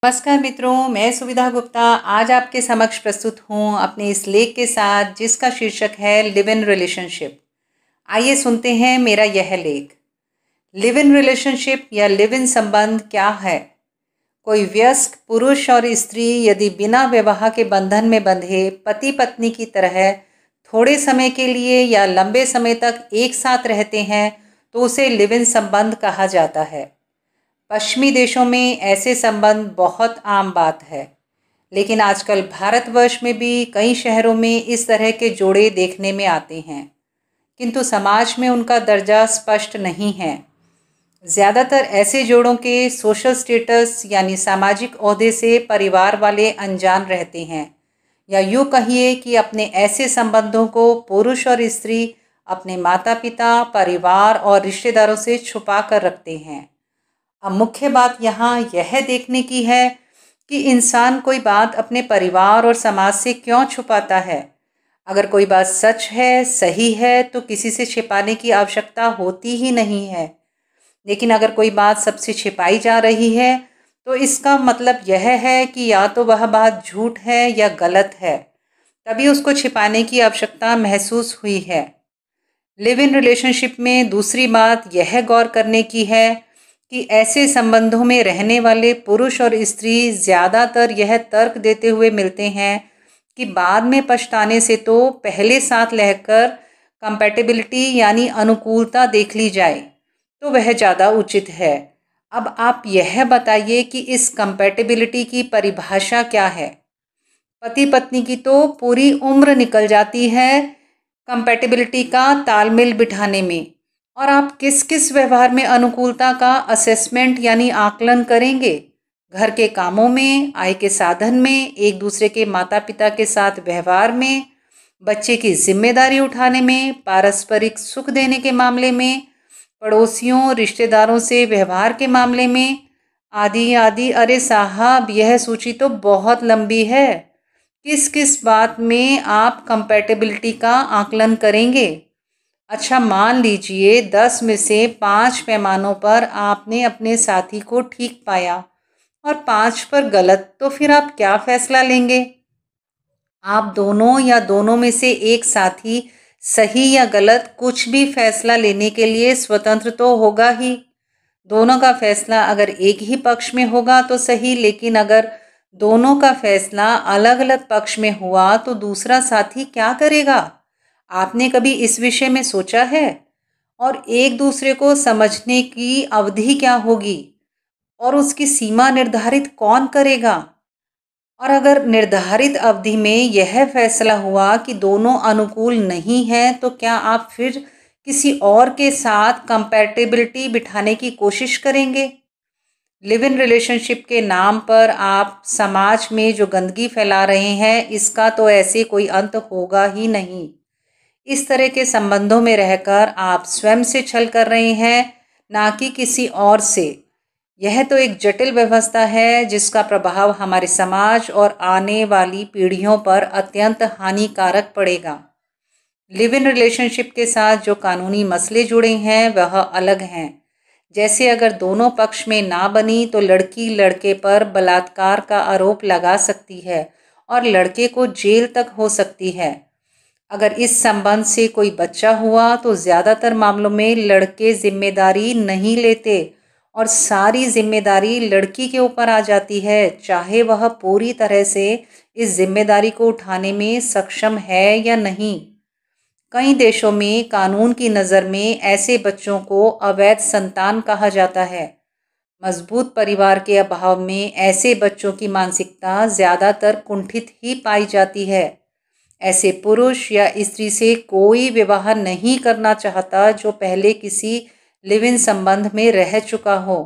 नमस्कार मित्रों, मैं सुविधा गुप्ता आज आपके समक्ष प्रस्तुत हूँ अपने इस लेख के साथ जिसका शीर्षक है लिव इन रिलेशनशिप। आइए सुनते हैं मेरा यह लेख। लिव इन रिलेशनशिप या लिव इन संबंध क्या है? कोई वयस्क पुरुष और स्त्री यदि बिना विवाह के बंधन में बंधे पति पत्नी की तरह थोड़े समय के लिए या लंबे समय तक एक साथ रहते हैं तो उसे लिव इन संबंध कहा जाता है। पश्चिमी देशों में ऐसे संबंध बहुत आम बात है, लेकिन आजकल भारतवर्ष में भी कई शहरों में इस तरह के जोड़े देखने में आते हैं, किंतु समाज में उनका दर्जा स्पष्ट नहीं है। ज़्यादातर ऐसे जोड़ों के सोशल स्टेटस यानी सामाजिक ओहदे से परिवार वाले अनजान रहते हैं, या यूँ कहिए कि अपने ऐसे संबंधों को पुरुष और स्त्री अपने माता पिता, परिवार और रिश्तेदारों से छुपा कर रखते हैं। अब मुख्य बात यहाँ यह देखने की है कि इंसान कोई बात अपने परिवार और समाज से क्यों छुपाता है। अगर कोई बात सच है, सही है, तो किसी से छिपाने की आवश्यकता होती ही नहीं है। लेकिन अगर कोई बात सबसे छिपाई जा रही है तो इसका मतलब यह है कि या तो वह बात झूठ है या गलत है, तभी उसको छिपाने की आवश्यकता महसूस हुई है। लिव इन रिलेशनशिप में दूसरी बात यह गौर करने की है कि ऐसे संबंधों में रहने वाले पुरुष और स्त्री ज़्यादातर यह तर्क देते हुए मिलते हैं कि बाद में पछताने से तो पहले साथ रहकर कंपैटिबिलिटी यानी अनुकूलता देख ली जाए तो वह ज़्यादा उचित है। अब आप यह बताइए कि इस कंपैटिबिलिटी की परिभाषा क्या है? पति पत्नी की तो पूरी उम्र निकल जाती है कंपैटिबिलिटी का तालमेल बिठाने में, और आप किस किस व्यवहार में अनुकूलता का असेसमेंट यानी आकलन करेंगे? घर के कामों में, आय के साधन में, एक दूसरे के माता पिता के साथ व्यवहार में, बच्चे की जिम्मेदारी उठाने में, पारस्परिक सुख देने के मामले में, पड़ोसियों रिश्तेदारों से व्यवहार के मामले में, आदि आदि। अरे साहब, यह सूची तो बहुत लंबी है। किस किस बात में आप कंपैटिबिलिटी का आकलन करेंगे? अच्छा, मान लीजिए 10 में से 5 पैमानों पर आपने अपने साथी को ठीक पाया और 5 पर गलत, तो फिर आप क्या फैसला लेंगे? आप दोनों या दोनों में से एक साथी सही या गलत कुछ भी फैसला लेने के लिए स्वतंत्र तो होगा ही। दोनों का फैसला अगर एक ही पक्ष में होगा तो सही, लेकिन अगर दोनों का फैसला अलग अलग पक्ष में हुआ तो दूसरा साथी क्या करेगा? आपने कभी इस विषय में सोचा है? और एक दूसरे को समझने की अवधि क्या होगी और उसकी सीमा निर्धारित कौन करेगा? और अगर निर्धारित अवधि में यह फैसला हुआ कि दोनों अनुकूल नहीं हैं, तो क्या आप फिर किसी और के साथ कंपैटिबिलिटी बिठाने की कोशिश करेंगे? लिव इन रिलेशनशिप के नाम पर आप समाज में जो गंदगी फैला रहे हैं, इसका तो ऐसे कोई अंत होगा ही नहीं। इस तरह के संबंधों में रहकर आप स्वयं से छल कर रहे हैं, ना कि किसी और से। यह तो एक जटिल व्यवस्था है जिसका प्रभाव हमारे समाज और आने वाली पीढ़ियों पर अत्यंत हानिकारक पड़ेगा। लिव इन रिलेशनशिप के साथ जो कानूनी मसले जुड़े हैं वह अलग हैं। जैसे अगर दोनों पक्ष में ना बनी तो लड़की लड़के पर बलात्कार का आरोप लगा सकती है और लड़के को जेल तक हो सकती है। अगर इस संबंध से कोई बच्चा हुआ तो ज़्यादातर मामलों में लड़के जिम्मेदारी नहीं लेते और सारी जिम्मेदारी लड़की के ऊपर आ जाती है, चाहे वह पूरी तरह से इस जिम्मेदारी को उठाने में सक्षम है या नहीं। कई देशों में कानून की नज़र में ऐसे बच्चों को अवैध संतान कहा जाता है। मजबूत परिवार के अभाव में ऐसे बच्चों की मानसिकता ज़्यादातर कुंठित ही पाई जाती है। ऐसे पुरुष या स्त्री से कोई विवाह नहीं करना चाहता जो पहले किसी लिव इन संबंध में रह चुका हो।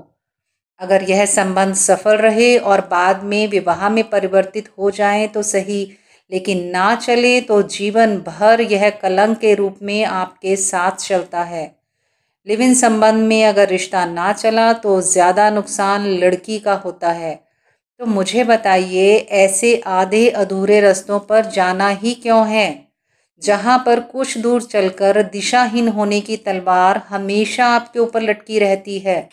अगर यह संबंध सफल रहे और बाद में विवाह में परिवर्तित हो जाए तो सही, लेकिन ना चले तो जीवन भर यह कलंक के रूप में आपके साथ चलता है। लिव इन संबंध में अगर रिश्ता ना चला तो ज़्यादा नुकसान लड़की का होता है। तो मुझे बताइए, ऐसे आधे अधूरे रास्तों पर जाना ही क्यों है, जहाँ पर कुछ दूर चलकर दिशाहीन होने की तलवार हमेशा आपके ऊपर लटकी रहती है?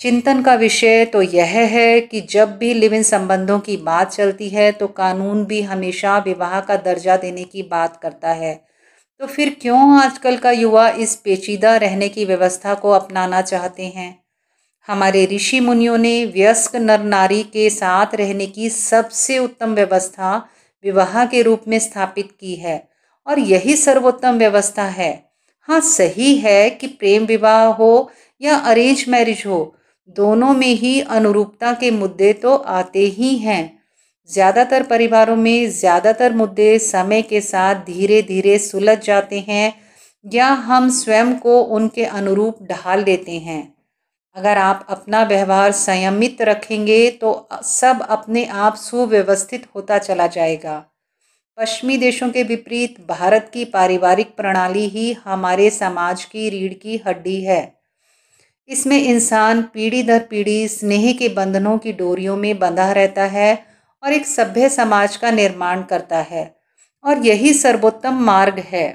चिंतन का विषय तो यह है कि जब भी लिव इन संबंधों की बात चलती है तो कानून भी हमेशा विवाह का दर्जा देने की बात करता है। तो फिर क्यों आजकल का युवा इस पेचीदा रहने की व्यवस्था को अपनाना चाहते हैं? हमारे ऋषि मुनियों ने वयस्क नर नारी के साथ रहने की सबसे उत्तम व्यवस्था विवाह के रूप में स्थापित की है और यही सर्वोत्तम व्यवस्था है। हाँ, सही है कि प्रेम विवाह हो या अरेंज मैरिज हो, दोनों में ही अनुरूपता के मुद्दे तो आते ही हैं। ज़्यादातर परिवारों में ज़्यादातर मुद्दे समय के साथ धीरे धीरे सुलझ जाते हैं या हम स्वयं को उनके अनुरूप ढाल लेते हैं। अगर आप अपना व्यवहार संयमित रखेंगे तो सब अपने आप सुव्यवस्थित होता चला जाएगा। पश्चिमी देशों के विपरीत भारत की पारिवारिक प्रणाली ही हमारे समाज की रीढ़ की हड्डी है। इसमें इंसान पीढ़ी दर पीढ़ी स्नेह के बंधनों की डोरियों में बंधा रहता है और एक सभ्य समाज का निर्माण करता है, और यही सर्वोत्तम मार्ग है।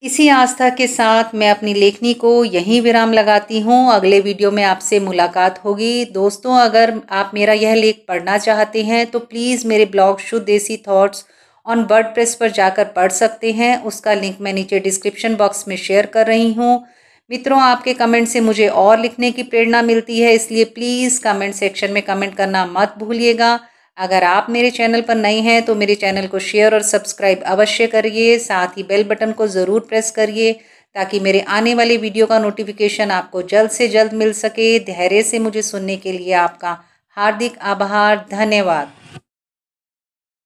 इसी आस्था के साथ मैं अपनी लेखनी को यहीं विराम लगाती हूँ। अगले वीडियो में आपसे मुलाकात होगी। दोस्तों, अगर आप मेरा यह लेख पढ़ना चाहते हैं तो प्लीज़ मेरे ब्लॉग शुद्ध देसी थॉट्स ऑन वर्डप्रेस पर जाकर पढ़ सकते हैं। उसका लिंक मैं नीचे डिस्क्रिप्शन बॉक्स में शेयर कर रही हूँ। मित्रों, आपके कमेंट से मुझे और लिखने की प्रेरणा मिलती है, इसलिए प्लीज़ कमेंट सेक्शन में कमेंट करना मत भूलिएगा। अगर आप मेरे चैनल पर नए हैं तो मेरे चैनल को शेयर और सब्सक्राइब अवश्य करिए। साथ ही बेल बटन को ज़रूर प्रेस करिए ताकि मेरे आने वाले वीडियो का नोटिफिकेशन आपको जल्द से जल्द मिल सके। धैर्य से मुझे सुनने के लिए आपका हार्दिक आभार। धन्यवाद।